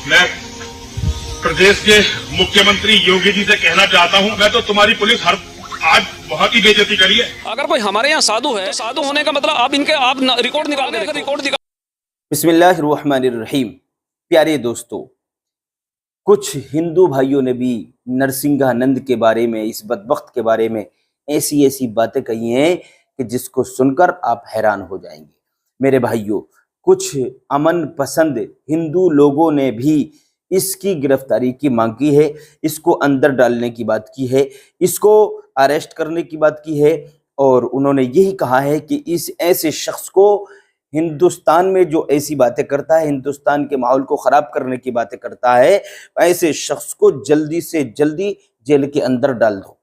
मैं प्रदेश के मुख्यमंत्री योगी जी से कहना चाहता हूं, मैं तो तुम्हारी पुलिस हर आज बहुत ही बेइज्जती करी है। अगर कोई हमारे यहाँ साधु है, साधु होने का मतलब आप रिकॉर्ड निकाल दें, रिकॉर्ड दिखा। बिस्मिल्लाहिर्रहमानिर्रहीम। प्यारे दोस्तों, कुछ हिंदू भाइयों ने भी नरसिंहानंद के बारे में, इस बदबख्त के बारे में ऐसी ऐसी बातें कही हैं कि जिसको सुनकर आप हैरान हो जाएंगे। मेरे भाइयों, कुछ अमन पसंद हिंदू लोगों ने भी इसकी गिरफ्तारी की मांग की है, इसको अंदर डालने की बात की है, इसको अरेस्ट करने की बात की है, और उन्होंने यही कहा है कि इस ऐसे शख्स को, हिंदुस्तान में जो ऐसी बातें करता है, हिंदुस्तान के माहौल को खराब करने की बातें करता है, ऐसे शख्स को जल्दी से जल्दी जेल के अंदर डाल दो,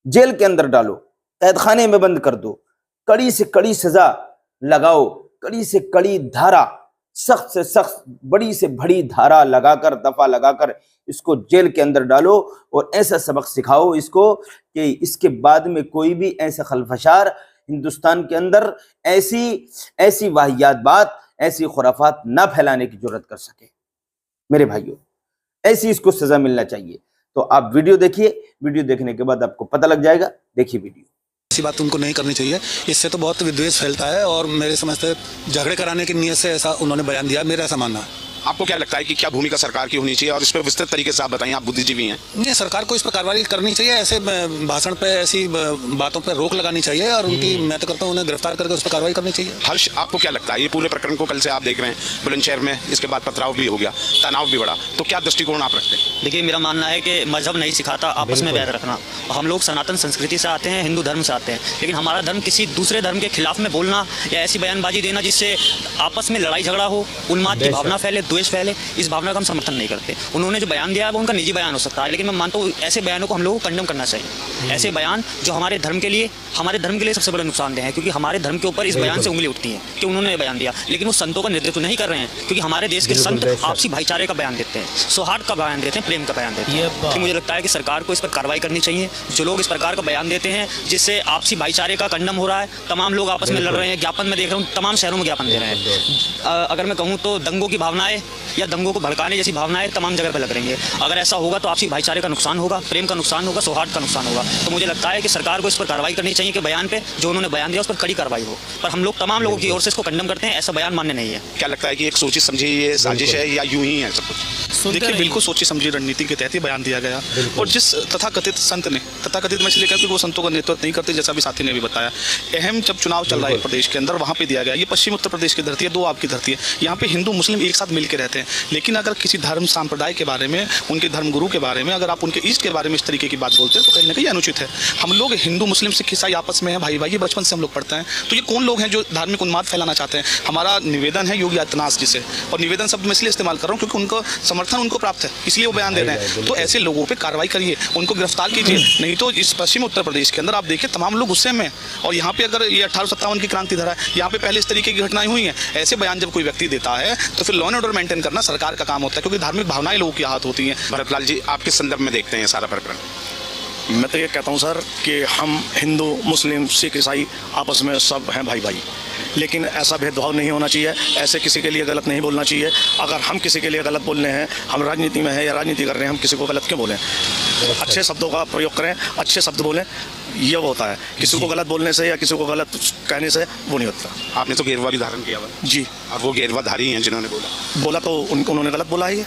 जेल के अंदर डालो, कैद खाने में बंद कर दो, कड़ी से कड़ी सजा लगाओ, कड़ी से कड़ी धारा, सख्त से सख्त, बड़ी से बड़ी धारा लगाकर, दफा लगाकर इसको जेल के अंदर डालो और ऐसा सबक सिखाओ इसको कि इसके बाद में कोई भी ऐसा खलफशार हिंदुस्तान के अंदर ऐसी वाहियात बात, ऐसी खुराफात ना फैलाने की जरूरत कर सके। मेरे भाइयों, ऐसी इसको सजा मिलना चाहिए। तो आप वीडियो देखिए, वीडियो देखने के बाद आपको पता लग जाएगा। देखिए वीडियो। ऐसी बात उनको नहीं करनी चाहिए, इससे तो बहुत विद्वेष फैलता है और मेरे समझ से झगड़े कराने की नीयत से ऐसा उन्होंने बयान दिया, मेरा ऐसा मानना है। आपको क्या लगता है कि क्या भूमिका सरकार की होनी चाहिए और इस पर विस्तृत तरीके से आप बताइए, आप बुद्धिजीवी हैं। नहीं, सरकार को इस पर कार्रवाई करनी चाहिए, ऐसे भाषण पे, ऐसी बातों पर रोक लगानी चाहिए और उनकी, मैं तो करता हूँ, उन्हें गिरफ्तार करके उस पर कार्रवाई करनी चाहिए। हर्ष, आपको क्या लगता है ये पूरे प्रकरण को, कल से आप देख रहे हैं बुलंदशहर में, इसके बाद पथराव भी हो गया, तनाव भी बढ़ा, तो क्या दृष्टिकोण आप रखते हैं? देखिए, मेरा मानना है कि मजहब नहीं सिखाता आपस में बैर रखना। हम लोग सनातन संस्कृति से आते हैं, हिंदू धर्म से आते हैं, लेकिन हमारा धर्म किसी दूसरे धर्म के खिलाफ में बोलना या ऐसी बयानबाजी देना जिससे आपस में लड़ाई झगड़ा हो, उन्माद की भावना फैले, द्वेष फैले, इस भावना का हम समर्थन नहीं करते। उन्होंने जो बयान दिया है वो उनका निजी बयान हो सकता है, लेकिन मैं मानता हूँ ऐसे बयानों को हम लोगों को कंडम करना चाहिए। ऐसे बयान जो हमारे धर्म के लिए सबसे बड़ा नुकसानदेह है, क्योंकि हमारे धर्म के ऊपर इस बयान से उंगली उठती है कि उन्होंने बयान दिया, लेकिन वो संतों का नेतृत्व नहीं कर रहे हैं, क्योंकि हमारे देश के संत आपसी भाईचारे का बयान देते हैं, सौहार्द का बयान देते हैं, प्रेम का बयान देते हैं। तो मुझे लगता है कि सरकार को इस पर कार्रवाई करनी चाहिए। जो लोग इस प्रकार का बयान देते हैं जिससे आपसी भाईचारे का कंडम हो रहा है, तमाम लोग आपस में लड़ रहे हैं, ज्ञापन में देख रहा हूँ तमाम शहरों में ज्ञापन दे रहे हैं। अगर मैं कहूँ तो दंगों की भावनाएं या दंगों को भड़काने जैसी भावनाएं तमाम जगह पर लग रही है। अगर ऐसा होगा तो आपसी भाईचारे का नुकसान होगा, प्रेम का नुकसान होगा, सौहार्द का नुकसान होगा। तो मुझे लगता है कि सरकार को इस पर कार्रवाई करनी चाहिए कि बयान पे, जो उन्होंने बयान दिया उस पर कड़ी कार्रवाई हो। पर हम लोग तमाम लोगों की ओर से इसको कंडम करते हैं, ऐसा बयान मान्य नहीं है। क्या लगता है कि एक सोची समझी ये साजिश है या यूं ही है सब कुछ? देखिए, बिल्कुल सोची समझी रणनीति के तहत ही बयान दिया गया, और जिस तथाकथित संत ने, तथाकथित मैं इसलिए कहता हूं कि वो संतों का नेतृत्व नहीं करते, जैसा भी साथी ने भी बताया, अहम जब चुनाव चल रहा है प्रदेश के अंदर, वहाँ पे दिया गया। ये पश्चिम उत्तर प्रदेश की धरती है, दो आपकी धरती है, यहाँ पे हिंदू मुस्लिम एक साथ मिलकर रहते हैं, लेकिन अगर किसी धर्म संप्रदाय के बारे में, उनके धर्मगुरु के बारे में, अगर आप उनके इष्ट के बारे में इस तरीके की बात बोलते हैं तो कहीं ना कहीं अनुचित है। हम लोग हिंदू मुस्लिम सिख ईसाई आपस में हैं, भाई भाई, ये बचपन से हम लोग पढ़ते हैं। तो ये कौन लोग हैं जो धार्मिक उन्माद फैलाना चाहते हैं? हमारा निवेदन है योगी आदित्यनाथ जी से, और निवेदन शब्द मैं इसलिए इस्तेमाल कर रहा हूँ क्योंकि उनको समर्थन उनको प्राप्त है, इसलिए वो बयान दे रहे हैं। तो ऐसे लोगों पर कार्रवाई करिए, उनको गिरफ्तार कीजिए, नहीं तो इस पश्चिम उत्तर प्रदेश के अंदर आप देखिए तमाम लोग गुस्से में। और यहाँ पे अगर ये 1857 की क्रांति धारा है, यहाँ पे पहले इस तरीके की घटनाएं हुई हैं। ऐसे बयान जब कोई व्यक्ति देता है तो फिर लॉ एंड ऑर्डर मेंटेन करना सरकार का काम होता है, क्योंकि धार्मिक भावनाएं लोगों की आहत होती हैं। भरतलाल जी, आप किस संदर्भ में देखते हैं सारा प्रकरण? मैं तो ये कहता हूँ सर कि हम हिंदू मुस्लिम सिख ईसाई आपस में सब हैं भाई भाई, लेकिन ऐसा भेदभाव नहीं होना चाहिए, ऐसे किसी के लिए गलत नहीं बोलना चाहिए। अगर हम किसी के लिए गलत बोल रहे हैं, हम राजनीति में हैं या राजनीति कर रहे हैं, हम किसी को गलत क्यों बोलें? अच्छे शब्दों का प्रयोग करें, अच्छे शब्द बोलें, ये वो होता है। किसी को गलत बोलने से या किसी को गलत कहने से वो नहीं होता। आपने तो गेरवा भी धारण किया हुआ जी, और वो गेरवा धारी हैं जिन्होंने बोला तो उन्होंने गलत बोला है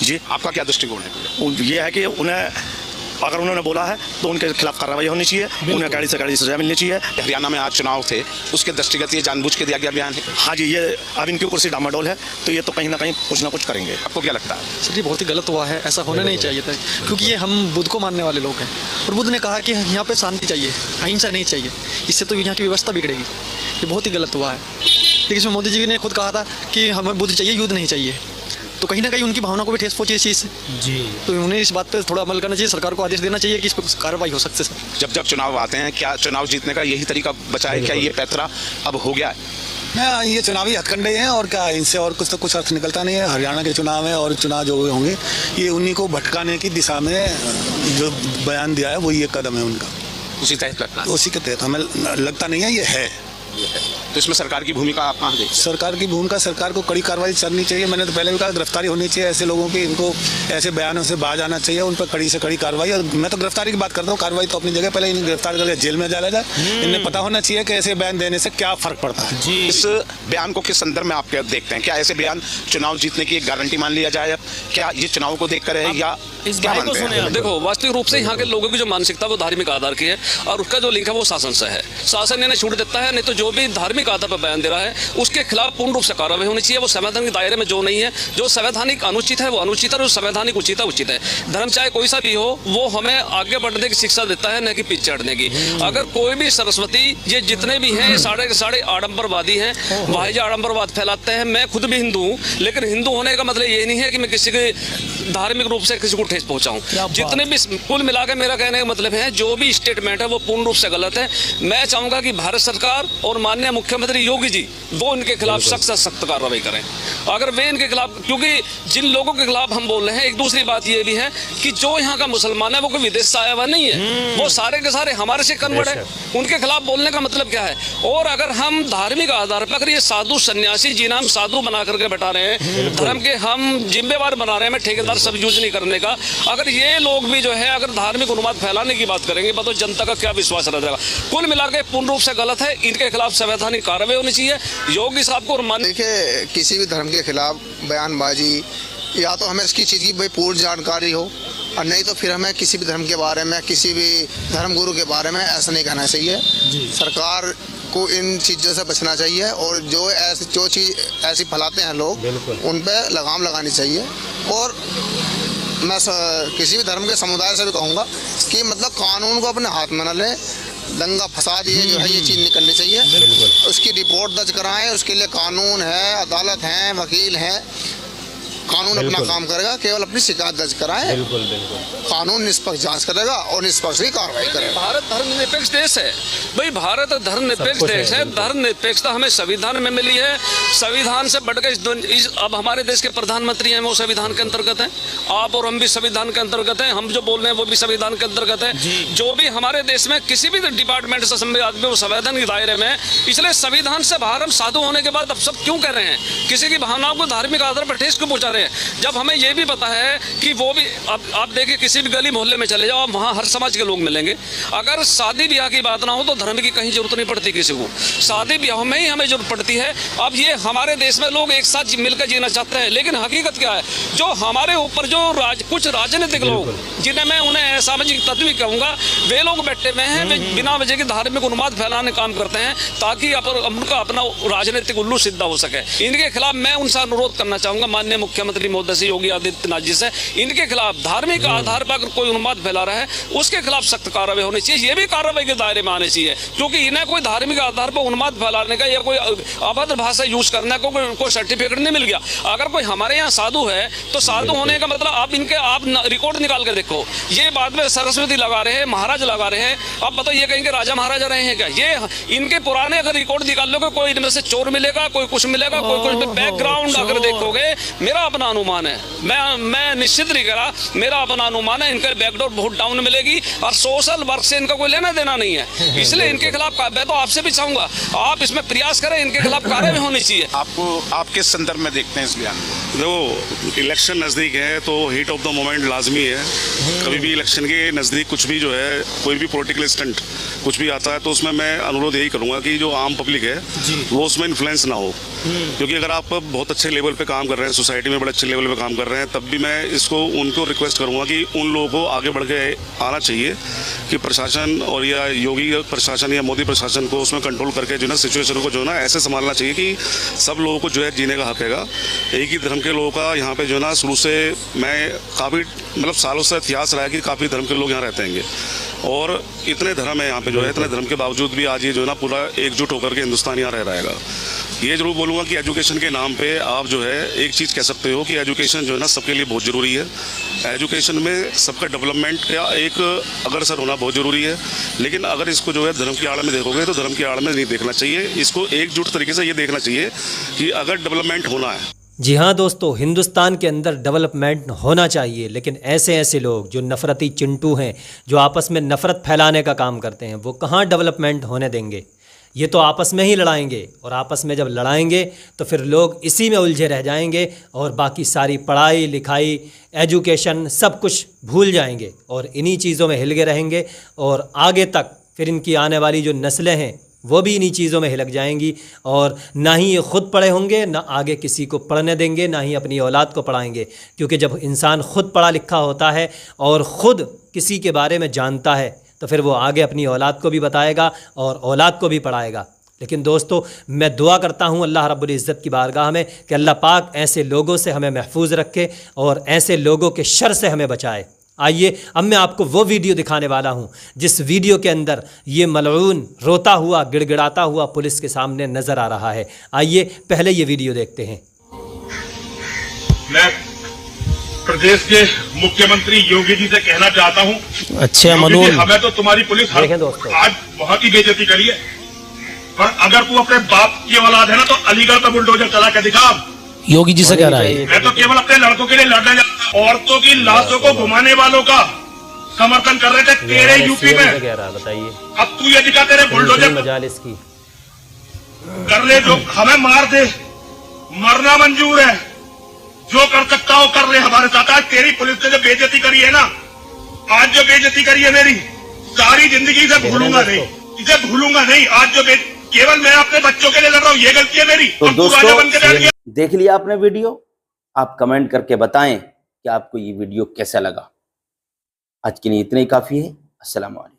जी। आपका क्या दृष्टिकोण है? ये है कि उन्हें, अगर उन्होंने बोला है तो उनके खिलाफ कार्रवाई होनी चाहिए, उन्हें कड़ी से कड़ी सजा मिलनी चाहिए। हरियाणा में आज चुनाव थे, उसके दृष्टिगत ये जानबूझ के दिया गया बयान है? हाँ जी, ये अब इनकी कुर्सी डामाडोल है, तो ये तो कहीं ना कहीं कुछ ना कुछ करेंगे। आपको क्या लगता है? सर, ये बहुत ही गलत हुआ है, ऐसा होना नहीं चाहिए था, क्योंकि ये हम बुद्ध को मानने वाले लोग हैं, और बुद्ध ने कहा कि यहाँ पे शांति चाहिए, अहिंसा नहीं चाहिए, इससे तो यहाँ की व्यवस्था बिगड़ेगी। ये बहुत ही गलत हुआ है। लेकिन इसमें मोदी जी ने खुद कहा था कि हमें बुद्ध चाहिए, युद्ध नहीं चाहिए, तो कहीं ना कहीं उनकी भावना को भी ठेस पहुंची इस चीज़ से जी। तो उन्हें इस बात पे थोड़ा अमल करना चाहिए, सरकार को आदेश देना चाहिए कि इस पर कार्रवाई हो सकती है। जब जब चुनाव आते हैं, क्या चुनाव जीतने का यही तरीका बचा है? क्या ये पैतरा अब हो गया है? मैं ये चुनावी हथकंडे हैं और क्या, इनसे और कुछ तो कुछ अर्थ निकलता नहीं है। हरियाणा के चुनाव है और चुनाव जो होंगे, ये उन्हीं को भटकाने की दिशा में जो बयान दिया है वो ये कदम है उनका, उसी तहत उसी के तहत हमें लगता नहीं है ये है। तो इसमें सरकार की भूमिका आप कहाँ देखते सरकार की भूमिका, सरकार को कड़ी कार्रवाई करनी चाहिए। मैंने तो पहले भी कहा गिरफ्तारी होनी चाहिए ऐसे लोगों की, इनको ऐसे बयानों से बाज आना चाहिए, उन पर कड़ी से कड़ी कार्रवाई। और मैं तो गिरफ्तारी की बात करता हूँ, कार्रवाई तो अपनी जगह, पहले इन्हें गिरफ्तार करके जेल में डाला जाए। इन्हें पता होना चाहिए कि ऐसे बयान देने से क्या फर्क पड़ता है। हैं? इस बयान को किस संदर्भ में आप क्या देखते हैं? क्या ऐसे बयान चुनाव जीतने की एक गारंटी मान लिया जाए? क्या ये चुनाव को देखकर है या क्या मानते हैं? देखो, वास्तविक रूप से यहाँ के लोगों की जो मानसिकता वो धार्मिक आधार की है और उसका जो लिंक है वो शासन से है। शासन इन्हें छूट देता है, नहीं तो जो भी धार्मिक आधार पर बयान दे रहा है उसके खिलाफ पूर्ण रूप से कार्रवाई होनी चाहिए। वो संवैधानिक के दायरे में जो नहीं है, जो संवैधानिक अनुचित है वो अनुचित है, और संवैधानिक उचित है उचित है। धर्म चाहे कोई सा भी हो, वो हमें आगे बढ़ने की शिक्षा देता है, न कि पीछे हटने की। अगर कोई भी सरस्वती, ये जितने भी हैं साढ़े के साढ़े आडंबरवादी हैं, वाहिज आडंबरवाद फैलाते हैं। मैं खुद भी हिंदू हूँ, लेकिन हिंदू होने का मतलब ये नहीं है कि मैं किसी के धार्मिक रूप से किसी को ठेस पहुंचाऊं। जितने भी कुल मिलाकर मेरा कहने का मतलब है, जो भी स्टेटमेंट है वो पूर्ण रूप से गलत है। मैं चाहूंगा कि भारत सरकार और माननीय मुख्यमंत्री योगी जी वो इनके खिलाफ सख्त से सख्त कार्रवाई करें। अगर वे इनके खिलाफ, क्योंकि जिन लोगों के खिलाफ हम बोल रहे हैं, एक दूसरी बात ये भी है कि जो यहाँ का मुसलमान है वो कोई विदेश से आया हुआ नहीं है, वो सारे के सारे हमारे से कन्वर्ट है। उनके खिलाफ बोलने का मतलब क्या है? और अगर हम धार्मिक आधार पर, अगर ये साधु सन्यासी जी नाम साधु बना करके बैठा रहे हैं, धर्म के हम जिम्मेवार बना रहे हैं, ठेकेदार सब यूज नहीं करने का, अगर ये लोग भी जो है अगर धार्मिक उन्माद फैलाने की बात करेंगे, तो जनता का क्या विश्वास रह जाएगा? कुल मिलाकर पूर्ण रूप से गलत है। इनके खिलाफ संवैधानिक कार्रवाई होनी चाहिए। योगी साहब को देखिए, किसी भी धर्म के खिलाफ बयानबाजी, या तो हमें इसकी चीज़ की भाई पूर्ण जानकारी हो, और नहीं तो फिर हमें किसी भी धर्म के बारे में, किसी भी धर्मगुरु के बारे में ऐसा नहीं कहना चाहिए। सरकार को इन चीज़ों से बचना चाहिए, और जो चीज़ ऐसी फैलाते हैं लोग, उन पर लगाम लगानी चाहिए। और मैं किसी भी धर्म के समुदाय से भी कहूँगा कि मतलब कानून को अपने हाथ में न लें। दंगा फसाद ये जो है ये चीज़ नहीं करनी चाहिए। उसकी रिपोर्ट दर्ज कराएं, उसके लिए कानून है, अदालत है, वकील हैं। कानून अपना काम करेगा, केवल अपनी शिकायत दर्ज कराएं। कानून निष्पक्ष जांच करेगा और निष्पक्ष ही कार्रवाई करेगा। भारत धर्मनिरपेक्ष देश है भाई, भारत धर्मनिरपेक्ष देश है। धर्मनिरपेक्षता हमें संविधान में मिली है। संविधान से बढ़कर अब हमारे देश के प्रधानमंत्री हैं, वो संविधान के अंतर्गत हैं। आप और हम भी संविधान के अंतर्गत हैं। हम जो बोल रहे हैं वो भी संविधान के अंतर्गत है। जो भी हमारे देश में किसी भी डिपार्टमेंट से संबंधित वो संविधान के दायरे में। इसलिए संविधान से बाहर हम साधु होने के बाद अब सब क्यों कर रहे हैं? किसी की भावनाओं को धार्मिक आधार पर ठेस क्यों पहुंचा रहे हैं? जब हमें यह भी पता है कि वो भी, अब आप देखिए किसी भी गली मोहल्ले में चले जाओ, वहाँ हर समाज के लोग मिलेंगे। अगर शादी ब्याह की बात ना हो तो धर्म की कहीं जरूरत नहीं पड़ती किसी को। शादी ब्याह में ही हमें जरूरत पड़ती है। अब ये हमारे देश में लोग एक साथ मिलकर जीना चाहते हैं, लेकिन हकीकत क्या है? जो हमारे ऊपर जो कुछ राजनीतिक लोग, जिन्हें मैं उन्हें असामाजिक तत्व भी कहूँगा, वे लोग बैठे हुए हैं, वे बिना वजह के धार्मिक उन्माद फैलाने काम करते हैं, ताकि उनका अपना राजनीतिक उल्लू सिद्ध हो सके। इनके खिलाफ मैं उनसे अनुरोध करना चाहूँगा, माननीय मुख्यमंत्री महोदय से, योगी आदित्यनाथ जी से, इनके खिलाफ धार्मिक आधार पर अगर कोई उन्माद फैला रहा है उसके खिलाफ सख्त कार्रवाई होनी चाहिए। ये भी कार्रवाई के दायरे में आने चाहिए, क्योंकि इन्हें कोई धार्मिक आधार पर उन्माद फैलाने का या कोई अभद्र भाषा यूज करने को कोई सर्टिफिकेट नहीं मिल गया। अगर कोई हमारे यहाँ साधु है तो साधु होने का मतलब आप रिकॉर्ड निकाल कर देखो। ये बाद में सरस्वती लगा रहे हैं, महाराज लगा रहे हैं। अब बताओ ये कहेंगे राजा महाराजा रहे हैं क्या? ये इनके पुराने अगर रिकॉर्ड निकाल लोगे, कोई इनमें से चोर मिलेगा, कोई कुछ मिलेगा, कोई कुछ बैकग्राउंड अगर देखोगे, मेरा अपना अनुमान है, मैं निश्चित नहीं करा, मेरा अपना अनुमान है, इनका बैकडोर बहुत डाउन मिलेगी और सोशल वर्क से इनका कोई लेना देना नहीं है। इसलिए इनके खिलाफ मैं तो आपसे भी चाहूंगा आप इसमें प्रयास करें, इनके खिलाफ कार्रवाई होनी चाहिए। आप किस संदर्भ में देखते हैं इस बयान को? देखो, इलेक्शन नज़दीक है तो हीट ऑफ द मोमेंट लाजमी है। कभी भी इलेक्शन के नज़दीक कुछ भी जो है, कोई भी पॉलिटिकल स्टंट कुछ भी आता है तो उसमें मैं अनुरोध यही करूँगा कि जो आम पब्लिक है वो उसमें इन्फ्लुएंस ना हो। क्योंकि अगर आप बहुत अच्छे लेवल पे काम कर रहे हैं, सोसाइटी में बड़े अच्छे लेवल पे काम कर रहे हैं, तब भी मैं उनको रिक्वेस्ट करूँगा कि उन लोगों को आगे बढ़ के आना चाहिए कि प्रशासन और या योगी प्रशासन या मोदी प्रशासन को उसमें कंट्रोल करके जो है सिचुएशन को जो है ना ऐसे संभालना चाहिए कि सब लोगों को जो है जीने का हक हैगा। एक ही धर्म के लोगों का यहाँ पे जो है ना शुरू से मैं काफ़ी मतलब सालों से इतिहास रहा है कि काफ़ी धर्म के लोग यहाँ रहते हैं, और इतने धर्म है यहाँ पे जो है, इतने धर्म के बावजूद भी आज ये जो है ना पूरा एकजुट होकर के हिंदुस्तान यहाँ रह रहेगा। ये जरूर बोलूँगा कि एजुकेशन के नाम पे आप जो है एक चीज़ कह सकते हो कि एजुकेशन जो है ना सबके लिए बहुत ज़रूरी है। एजुकेशन में सबका डेवलपमेंट या एक अग्रसर होना बहुत ज़रूरी है, लेकिन अगर इसको जो है धर्म की आड़ में देखोगे तो धर्म की आड़ में नहीं देखना चाहिए। इसको एकजुट तरीके से ये देखना चाहिए कि अगर डेवलपमेंट होना है। जी हाँ दोस्तों, हिंदुस्तान के अंदर डेवलपमेंट होना चाहिए, लेकिन ऐसे लोग जो नफरती चिंटू हैं, जो आपस में नफ़रत फैलाने का काम करते हैं, वो कहाँ डेवलपमेंट होने देंगे। ये तो आपस में ही लड़ाएंगे, और आपस में जब लड़ाएंगे तो फिर लोग इसी में उलझे रह जाएंगे और बाकी सारी पढ़ाई लिखाई एजुकेशन सब कुछ भूल जाएंगे और इन्हीं चीज़ों में हिलके रहेंगे, और आगे तक फिर इनकी आने वाली जो नस्लें हैं वो भी इन्हीं चीज़ों में हिलक जाएंगी, और ना ही ये ख़ुद पढ़े होंगे, ना आगे किसी को पढ़ने देंगे, ना ही अपनी औलाद को पढ़ाएंगे। क्योंकि जब इंसान ख़ुद पढ़ा लिखा होता है और ख़ुद किसी के बारे में जानता है तो फिर वो आगे अपनी औलाद को भी बताएगा और औलाद को भी पढ़ाएगा। लेकिन दोस्तों, मैं दुआ करता हूँ अल्लाह रब्बुल इज़्ज़त की बारगाह में कि अल्लाह पाक ऐसे लोगों से हमें महफूज रखे और ऐसे लोगों के शर से हमें बचाए। आइए अब मैं आपको वो वीडियो दिखाने वाला हूँ जिस वीडियो के अंदर ये मलऊन रोता हुआ गिड़गिड़ाता हुआ पुलिस के सामने नज़र आ रहा है। आइए पहले ये वीडियो देखते हैं। मैं प्रदेश के मुख्यमंत्री योगी जी से कहना चाहता हूँ, अच्छा मलून, हमें तो तुम्हारी पुलिस आज बहुत ही बेइज्जती करी है, पर अगर तू अपने बाप की औलाद है ना तो अलीगढ़ पे बुलडोजर चला के दिखा। योगी जी से कह रहा है, मैं तो केवल अपने लड़कों के लिए लड़ने जा, औरतों की लाशों को घुमाने वालों का समर्थन कर रहे थे तेरे यूपी में। बताइए अब तू ये दिखा तेरे बुलडोजर मजालिस की कर ले, जो हमें मार दे, मरना मंजूर है, जो कर सकता हो कर ले हमारे साथ। आज तेरी पुलिस ने जो बेइज्जती करी है ना, आज जो बेइज्जती करी है मेरी, सारी जिंदगी से भूलूंगा नहीं, इसे भूलूंगा नहीं। आज जो केवल मैं अपने बच्चों के लिए लड़ रहा हूँ, ये गलती है मेरी। तो दोस्तों, देख लिया आपने वीडियो, आप कमेंट करके बताएं कि आपको ये वीडियो कैसा लगा। आज के लिए इतना ही काफी है। अस्सलाम वालेकुम।